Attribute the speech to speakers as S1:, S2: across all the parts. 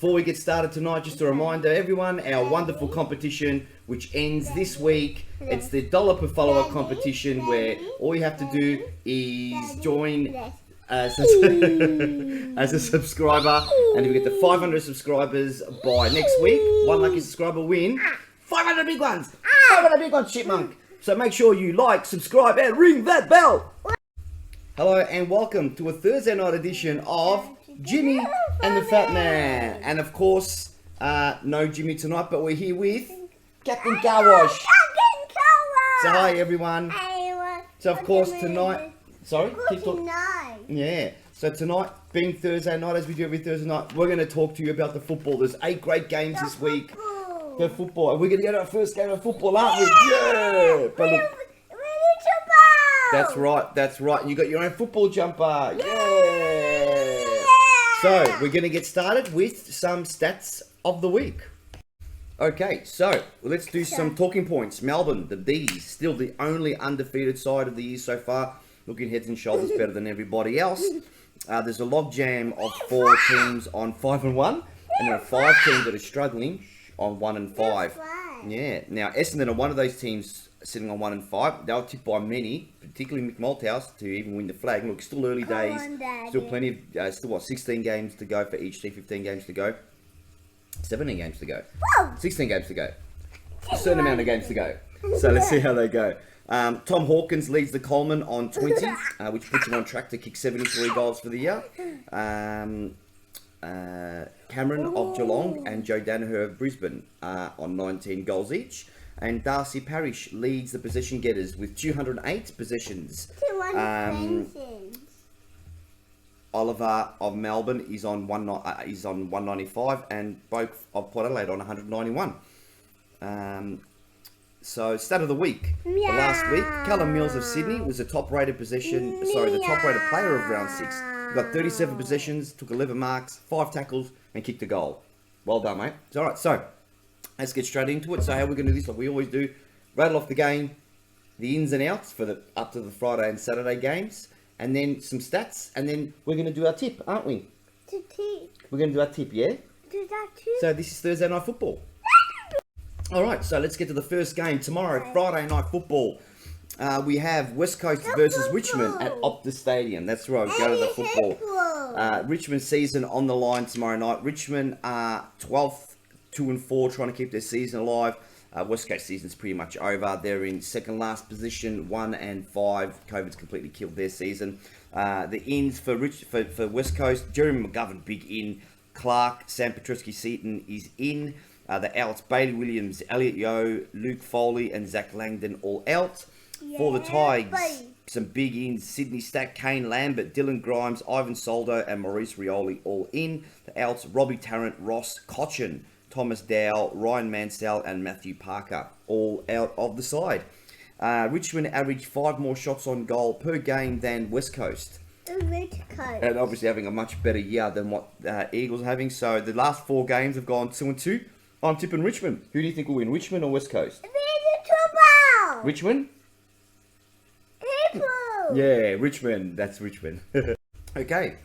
S1: Before we get started tonight, just a reminder, everyone, our wonderful competition, which ends this week. It's the $1 per follower competition, where all you have to do is join as a subscriber, and if we get to 500 subscribers by next week, one lucky subscriber win 500 big ones. 500 big ones, chipmunk. So make sure you like, subscribe, and ring that bell. Hello and welcome to a Thursday night edition of Jimmy and the Fatman. And of course, no Jimmy tonight, but we're here with Captain CarWash.
S2: Captain CarWash.
S1: So hi everyone. So of course tonight, sorry, keep talking. Yeah. So tonight, being Thursday night, as we do every Thursday night, we're going to talk to you about the football. There's 8 great games this week. The football. And we're going to go to our first game of football, aren't we? Yeah. But look, that's right. That's right. You got your own football jumper. Yeah. So we're going to get started with some stats of the week. Okay, so let's do some talking points. Melbourne, the Bees, still the only undefeated side of the year so far, looking heads and shoulders better than everybody else. There's a logjam of 4 teams on 5 and 1, and there are 5 teams that are struggling on 1 and 5. Yeah. Now Essendon are one of those teams sitting on 1 and 5. They were tipped by many, particularly Mick Malthouse, to even win the flag. Look, still early days. Still plenty of, still what, 16 games to go for each team, 15 games to go. 17 games to go. 16 games to go. A certain amount of games to go. So let's see how they go. Tom Hawkins leads the Coleman on 20, which puts him on track to kick 73 goals for the year. Cameron of Geelong and Joe Danaher of Brisbane on 19 goals each. And Darcy Parish leads the possession getters with 208 possessions. Oliver of Melbourne is on 195, and both of Port Adelaide on 191. So stat of the week. The last week, Callum Mills of Sydney was the top-rated top-rated player of round 6. He got 37 possessions, took 11 marks, 5 tackles, and kicked a goal. Well done, mate. All right, so let's get straight into it. So how we're going to do this, like we always do, rattle off the game, the ins and outs for the up to the Friday and Saturday games, and then some stats, and then we're going to do our tip, aren't we? We're going to do our tip, yeah? So this is Thursday Night Football. Alright, so let's get to the first game tomorrow, Friday Night Football. We have West Coast versus Richmond at Optus Stadium. That's right, we go to the football. Richmond season on the line tomorrow night. Richmond are 12th, 2 and 4, trying to keep their season alive. West Coast season's pretty much over. They're in second last position, 1 and 5. COVID's completely killed their season. The ins for West Coast, Jeremy McGovern, big in. Clark, Sam Petruski-Seaton is in. The outs, Bailey Williams, Elliot Yeo, Luke Foley, and Zach Langdon all out. For the Tigers, some big ins, Sydney Stack, Kane Lambert, Dylan Grimes, Ivan Soldo, and Maurice Rioli all in. The outs, Robbie Tarrant, Ross Cochin, Thomas Dow, Ryan Mansell, and Matthew Parker all out of the side. Richmond averaged 5 more shots on goal per game than West Coast. And obviously having a much better year than what Eagles are having. So the last 4 games have gone 2 and 2. I'm tipping Richmond. Who do you think will win, Richmond or West Coast? Richmond? Yeah, Richmond. That's Richmond. Okay.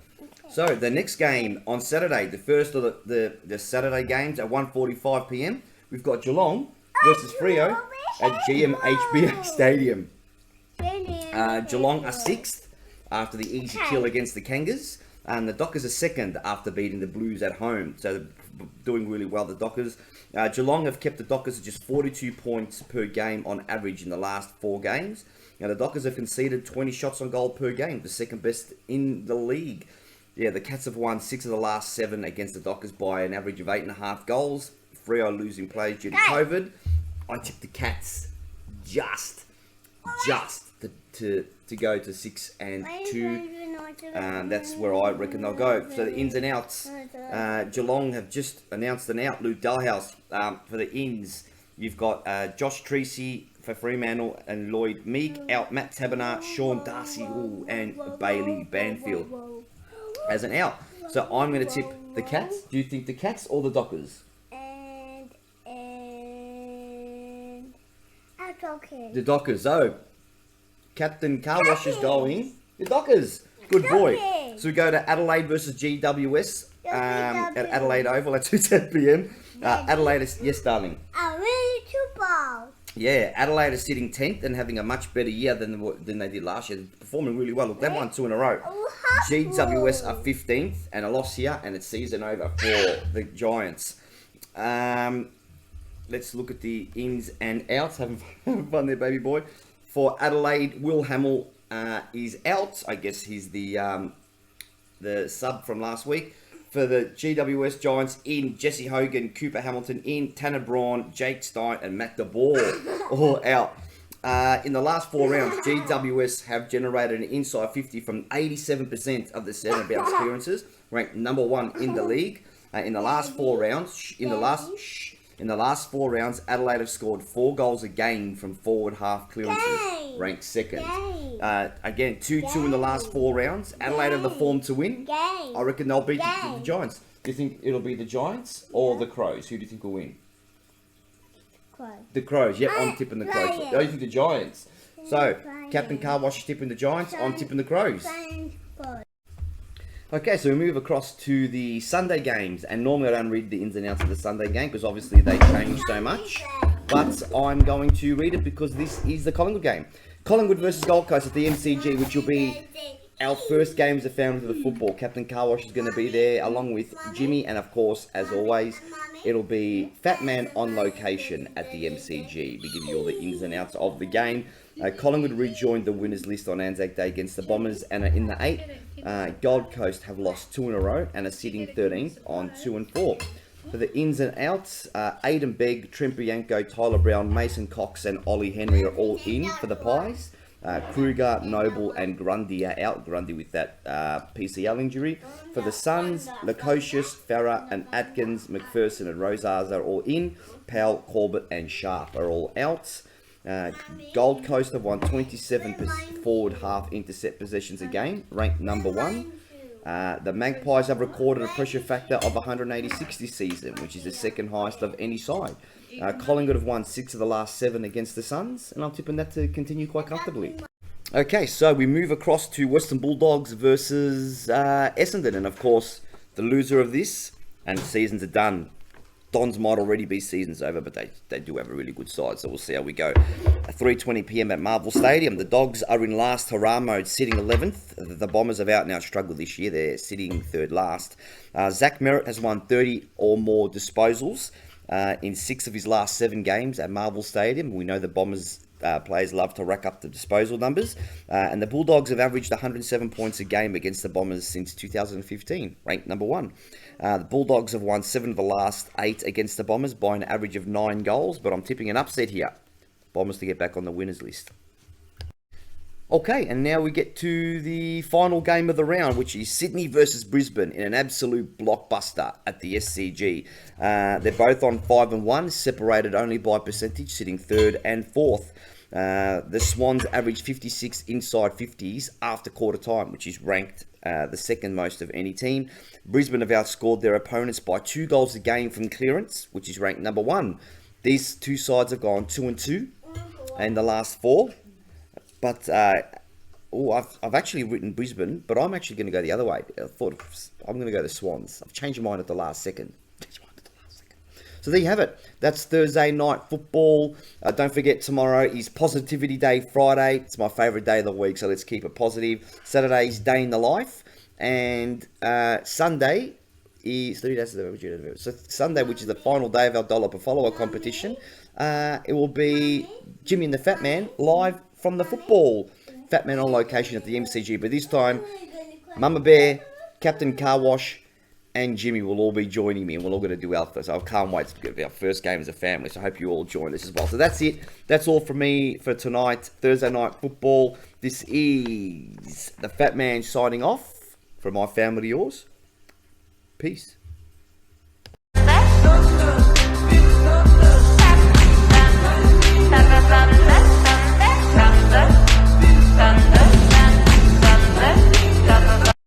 S1: So the next game on Saturday, the first of the Saturday games at 1:45 p.m. We've got Geelong versus Freo at GMHBA Stadium. Geelong are 6th after the easy kill against the Kangas. And the Dockers are 2nd after beating the Blues at home. So they're doing really well, the Dockers. Geelong have kept the Dockers at just 42 points per game on average in the last 4 games. Now the Dockers have conceded 20 shots on goal per game, the 2nd best in the league. Yeah, the Cats have won 6 of the last 7 against the Dockers by an average of 8.5 goals. Freo losing players due to COVID. I tipped the Cats just to go to 6 and 2. That's where I reckon they'll go. So the ins and outs. Geelong have just announced an out. Luke Dalhouse for the ins. You've got Josh Treacy for Fremantle and Lloyd Meek out. Matt Taberner, Sean Darcy, and Bailey Banfield as an out. So I'm going to tip the Cats. Do you think the Cats or the Dockers? The Dockers. Oh, Captain CarWash is going. The Dockers. Good boy. So we go to Adelaide versus GWS at Adelaide Oval at 2:10 p.m. Adelaide is, yes, darling. Yeah, Adelaide is sitting 10th and having a much better year than they did last year. Performing really well. Look, they've won 2 in a row. GWS are 15th and a loss here, and it's season over for the Giants. Let's look at the ins and outs. Having fun there, baby boy. For Adelaide, Will Hamill is out. I guess he's the sub from last week. For the GWS Giants, in Jesse Hogan, Cooper Hamilton, in Tanner Braun, Jake Stein, and Matt DeBoer, all out. In the last 4 rounds, GWS have generated an inside 50 from 87% of the centre bounce clearances, ranked number 1 in the league. In the last 4 rounds, in the last 4 rounds, Adelaide have scored 4 goals a game from forward half clearances, ranked 2nd. Again, 2-2 in the last 4 rounds. Adelaide have the form to win. I reckon they'll beat the Giants. Do you think it'll be the Giants or the Crows? Who do you think will win? The Crows. Yep, I'm tipping the Crows. Oh, you think the Giants? So, Captain CarWash is tipping the Giants. I'm tipping the Crows. Okay, so we move across to the Sunday games, and normally I don't read the ins and outs of the Sunday game because obviously they change so much, but I'm going to read it because this is the Collingwood game. Collingwood versus Gold Coast at the MCG, which will be our first game as a family for the football. Captain CarWash is going to be there along with Jimmy, and of course, as always, it'll be Fatman on location at the MCG. We give you all the ins and outs of the game. Collingwood rejoined the winners list on Anzac Day against the Bombers and are in the 8. Gold Coast have lost 2 in a row and are sitting 13th on 2 and 4. For the ins and outs, Aidan Begg, Trent Bianco, Tyler Brown, Mason Cox and Ollie Henry are all in for the Pies. Kruger, Noble and Grundy are out. Grundy with that PCL injury. For the Suns, Lukosius, Farah and Atkins, McPherson and Rosars are all in. Powell, Corbett and Sharp are all out. Gold Coast have won 27 forward half intercept possessions a game, ranked number 1. The Magpies have recorded a pressure factor of 186 this season, which is the second highest of any side. Collingwood have won 6 of the last 7 against the Suns, and I'm tipping that to continue quite comfortably. Okay, so we move across to Western Bulldogs versus Essendon, and of course, the loser of this, and seasons are done. Dons might already be seasons over, but they do have a really good side, so we'll see how we go. At 3:20 p.m. at Marvel Stadium, the Dogs are in last hurrah mode, sitting 11th. The Bombers have out and out struggled this year. They're sitting 3rd last. Zach Merritt has won 30 or more disposals in 6 of his last 7 games at Marvel Stadium. We know the Bombers players love to rack up the disposal numbers. And the Bulldogs have averaged 107 points a game against the Bombers since 2015, ranked number 1. The Bulldogs have won 7 of the last 8 against the Bombers by an average of 9 goals, but I'm tipping an upset here. Bombers to get back on the winners list. Okay, and now we get to the final game of the round, which is Sydney versus Brisbane in an absolute blockbuster at the SCG. They're both on 5 and 1, separated only by percentage, sitting 3rd and 4th. The Swans average 56 inside 50s after quarter time, which is ranked the 2nd most of any team. Brisbane have outscored their opponents by 2 goals a game from clearance, which is ranked number 1. These 2 sides have gone 2 and 2 in the last 4. But I've actually written Brisbane, but I'm actually going to go the other way. I'm going to go the Swans. I've changed my mind at the last second. So there you have it. That's Thursday night football. Don't forget, tomorrow is Positivity Day Friday. It's my favourite day of the week, so let's keep it positive. Saturday is Day in the Life. And Sunday is 3 days of the so Sunday, which is the final day of our dollar per follower competition. It will be Jimmy and the Fat Man live from the football. Fat Man on location at the MCG. But this time, Mama Bear, Captain CarWash, and Jimmy will all be joining me, and we're all going to do our first. I can't wait to get our first game as a family, so I hope you all join us as well. So that's it. That's all from me for tonight, Thursday night football. This is the Fat Man signing off from my family to yours. Peace.